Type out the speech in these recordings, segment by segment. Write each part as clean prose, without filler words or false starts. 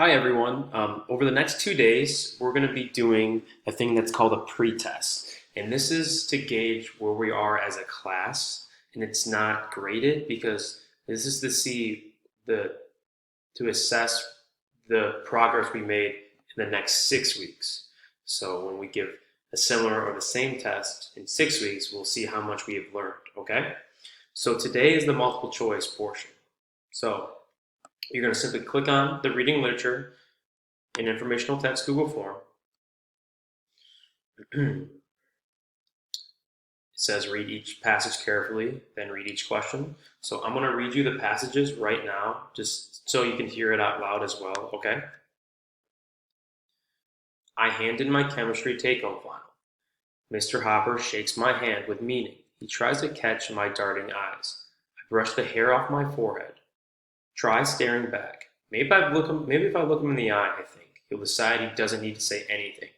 Hi everyone. Over the next 2 days, we're going to be doing a thing that's called a pretest. And this is to gauge where we are as a class. And it's not graded because this is to see to assess the progress we made in the next 6 weeks. So when we give a similar or the same test in 6 weeks, we'll see how much we have learned, okay? So today is the multiple choice portion. So you're going to simply click on the reading literature in informational text Google form. It says read each passage carefully, then read each question. So I'm going to read you the passages right now, just so you can hear it out loud as well, okay? I hand in my chemistry take-home file. Mr. Hopper shakes my hand with meaning. He tries to catch my darting eyes. I brush the hair off my forehead. Try staring back. Maybe if I look him in the eye, I think he'll decide he doesn't need to say anything.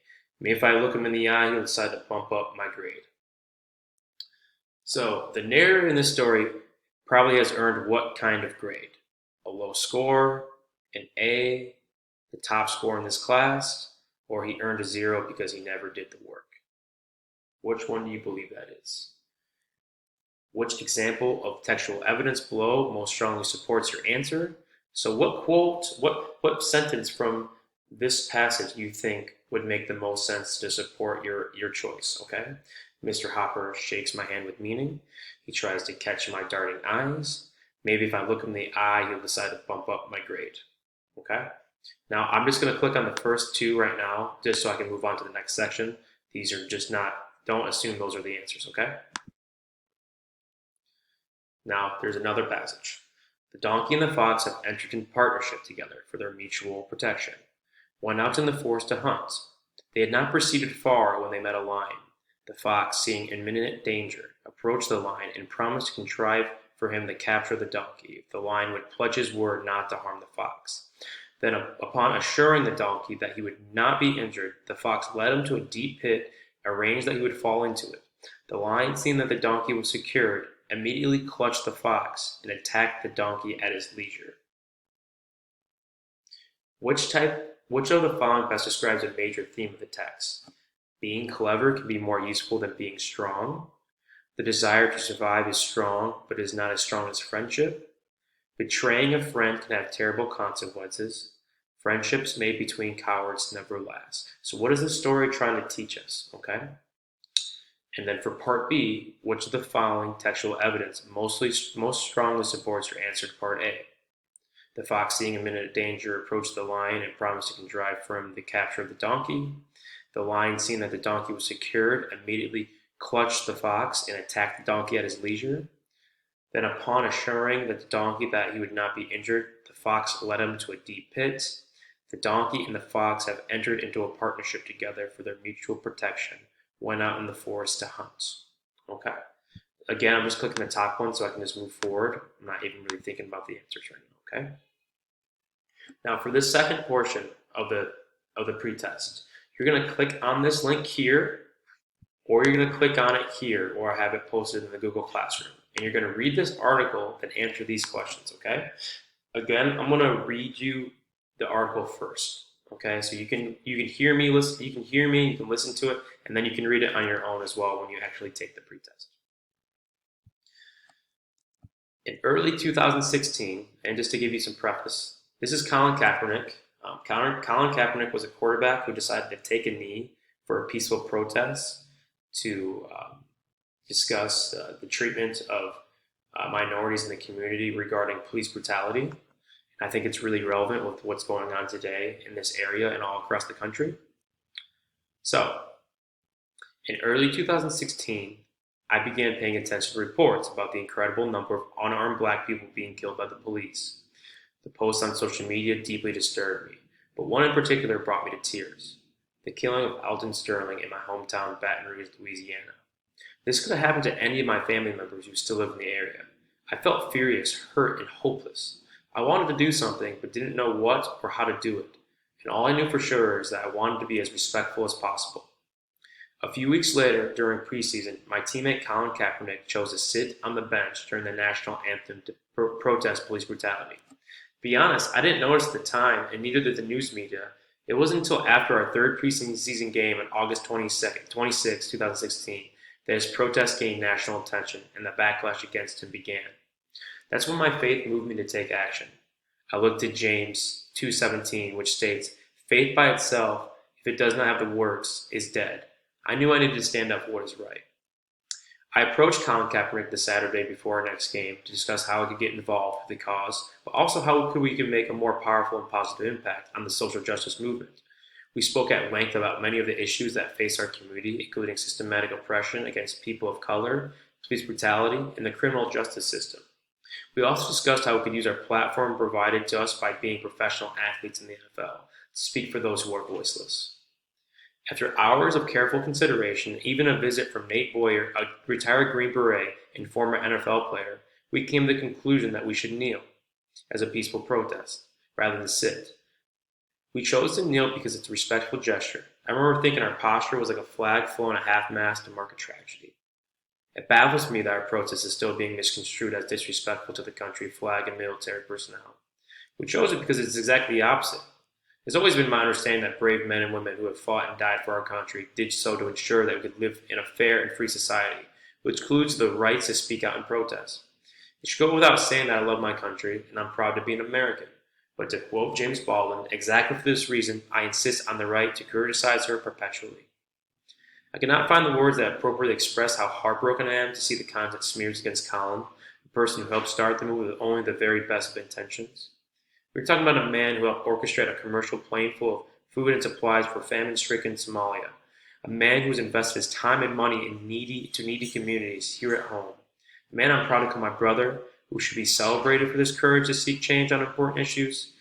Maybe if I look him in the eye, he'll decide to bump up my grade. So the narrator in this story probably has earned what kind of grade? A low score, an A, the top score in this class, or he earned a 0 because he never did the work. Which one do you believe that is? Which example of textual evidence below most strongly supports your answer? So what quote, what sentence from this passage you think would make the most sense to support your choice, okay? Mr. Hopper shakes my hand with meaning. He tries to catch my darting eyes. Maybe if I look him in the eye, he'll decide to bump up my grade, okay? Now I'm just gonna click on the first two right now, just so I can move on to the next section. These are just not, don't assume those are the answers, okay? Now, there's another passage. The donkey and the fox have entered in partnership together for their mutual protection, went out in the forest to hunt. They had not proceeded far when they met a lion. The fox, seeing imminent danger, approached the lion and promised to contrive for him to capture the donkey if the lion would pledge his word not to harm the fox. Then, upon assuring the donkey that he would not be injured, the fox led him to a deep pit, arranged that he would fall into it. The lion, seeing that the donkey was secured, immediately clutched the fox and attacked the donkey at his leisure. Which of the following best describes a major theme of the text? Being clever can be more useful than being strong. The desire to survive is strong, but is not as strong as friendship. Betraying a friend can have terrible consequences. Friendships made between cowards never last. So what is the story trying to teach us? Okay. And then for part B, which of the following textual evidence most strongly supports your answer to part A? The fox, seeing imminent danger, approached the lion and promised to contrive for him the capture of the donkey. The lion, seeing that the donkey was secured, immediately clutched the fox and attacked the donkey at his leisure. Then, upon assuring the donkey that he would not be injured, the fox led him to a deep pit. The donkey and the fox have entered into a partnership together for their mutual protection, went out in the forest to hunt. Okay. Again, I'm just clicking the top one so I can just move forward. I'm not even really thinking about the answers right now, okay? Now for this second portion of the pretest, you're gonna click on this link here, or you're gonna click on it here, or have it posted in the Google Classroom. And you're gonna read this article and answer these questions, okay? Again, I'm gonna read you the article first. Okay, so you can hear me listen. You can hear me. You can listen to it, and then you can read it on your own as well when you actually take the pretest. In early 2016, and just to give you some preface, this is Colin Kaepernick. Colin Kaepernick was a quarterback who decided to take a knee for a peaceful protest to discuss the treatment of minorities in the community regarding police brutality. I think it's really relevant with what's going on today in this area and all across the country. So, in early 2016, I began paying attention to reports about the incredible number of unarmed black people being killed by the police. The posts on social media deeply disturbed me, but one in particular brought me to tears. The killing of Alton Sterling in my hometown, Baton Rouge, Louisiana. This could have happened to any of my family members who still live in the area. I felt furious, hurt, and hopeless. I wanted to do something, but didn't know what or how to do it. And all I knew for sure is that I wanted to be as respectful as possible. A few weeks later, during preseason, my teammate Colin Kaepernick chose to sit on the bench during the national anthem to protest police brutality. Be honest, I didn't notice at the time, and neither did the news media. It wasn't until after our third preseason game on August 26, 2016, that his protest gained national attention and the backlash against him began. That's when my faith moved me to take action. I looked at James 2:17, which states, "Faith by itself, if it does not have the works, is dead." I knew I needed to stand up for what is right. I approached Colin Kaepernick the Saturday before our next game to discuss how I could get involved with the cause, but also how we could make a more powerful and positive impact on the social justice movement. We spoke at length about many of the issues that face our community, including systematic oppression against people of color, police brutality, and the criminal justice system. We also discussed how we could use our platform provided to us by being professional athletes in the NFL to speak for those who are voiceless. After hours of careful consideration, even a visit from Nate Boyer, a retired Green Beret and former NFL player, we came to the conclusion that we should kneel as a peaceful protest rather than sit. We chose to kneel because it's a respectful gesture. I remember thinking our posture was like a flag flown at half-mast to mark a tragedy. It baffles me that our protest is still being misconstrued as disrespectful to the country, flag, and military personnel. We chose it because it's exactly the opposite. It's always been my understanding that brave men and women who have fought and died for our country did so to ensure that we could live in a fair and free society, which includes the rights to speak out and protest. It should go without saying that I love my country and I'm proud to be an American. But to quote James Baldwin, exactly for this reason, I insist on the right to criticize her perpetually. I cannot find the words that appropriately express how heartbroken I am to see the content smears against Colin, the person who helped start the movement with only the very best of intentions. We're talking about a man who helped orchestrate a commercial plane full of food and supplies for famine-stricken Somalia. A man who has invested his time and money in needy communities here at home. A man I'm proud to call my brother, who should be celebrated for this courage to seek change on important issues.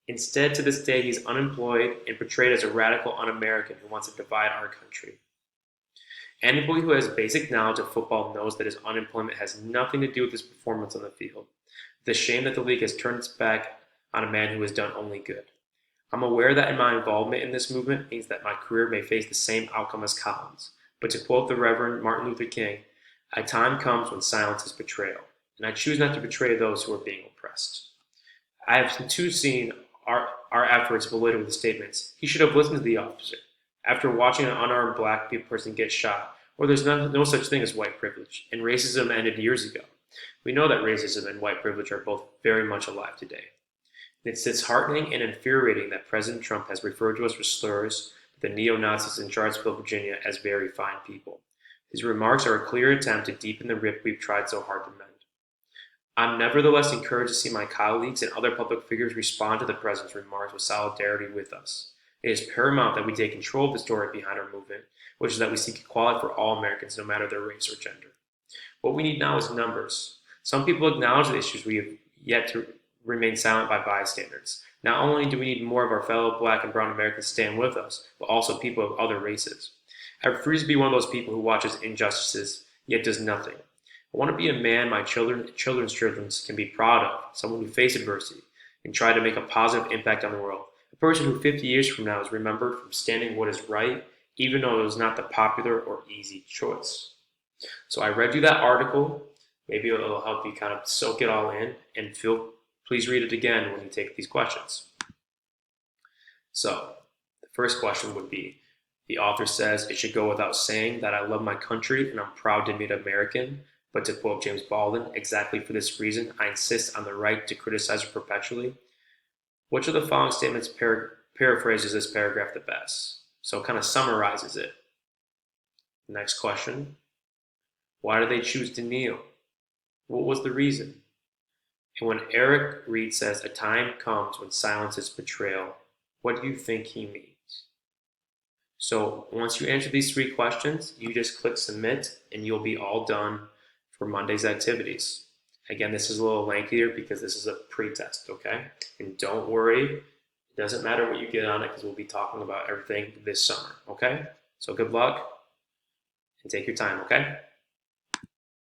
Instead, to this day, he's unemployed and portrayed as a radical un-American who wants to divide our country. Anybody who has basic knowledge of football knows that his unemployment has nothing to do with his performance on the field. It's a shame that the league has turned its back on a man who has done only good. I'm aware that my involvement in this movement means that my career may face the same outcome as Colin's, but to quote the Reverend Martin Luther King, a time comes when silence is betrayal, and I choose not to betray those who are being oppressed. I have too seen our efforts belittled with statements. He should have listened to the officer. After watching an unarmed black person get shot, or there's no such thing as white privilege, and racism ended years ago. We know that racism and white privilege are both very much alive today. It's disheartening and infuriating that President Trump has referred to us with slurs, the neo-Nazis in Charlottesville, Virginia, as very fine people. His remarks are a clear attempt to deepen the rip we've tried so hard to mend. I'm nevertheless encouraged to see my colleagues and other public figures respond to the President's remarks with solidarity with us. It is paramount that we take control of the story behind our movement, which is that we seek equality for all Americans, no matter their race or gender. What we need now is numbers. Some people acknowledge the issues we have yet to remain silent by bystanders. Not only do we need more of our fellow black and brown Americans to stand with us, but also people of other races. I refuse to be one of those people who watches injustices, yet does nothing. I want to be a man my children's children can be proud of, someone who faced adversity and tried to make a positive impact on the world. A person who 50 years from now is remembered for standing what is right, even though it was not the popular or easy choice. So I read you that article. Maybe it'll help you kind of soak it all in, and please read it again when you take these questions. So the first question would be, the author says, it should go without saying that I love my country and I'm proud to be an American. But to quote James Baldwin, exactly for this reason, I insist on the right to criticize her perpetually. Which of the following statements paraphrases this paragraph the best? So it kind of summarizes it. Next question. Why did they choose to kneel? What was the reason? And when Eric Reed says, a time comes when silence is betrayal, what do you think he means? So once you answer these three questions, you just click submit and you'll be all done for Monday's activities. Again, this is a little lengthier because this is a pre-test, okay? And don't worry, it doesn't matter what you get on it because we'll be talking about everything this summer, okay? So good luck and take your time, okay?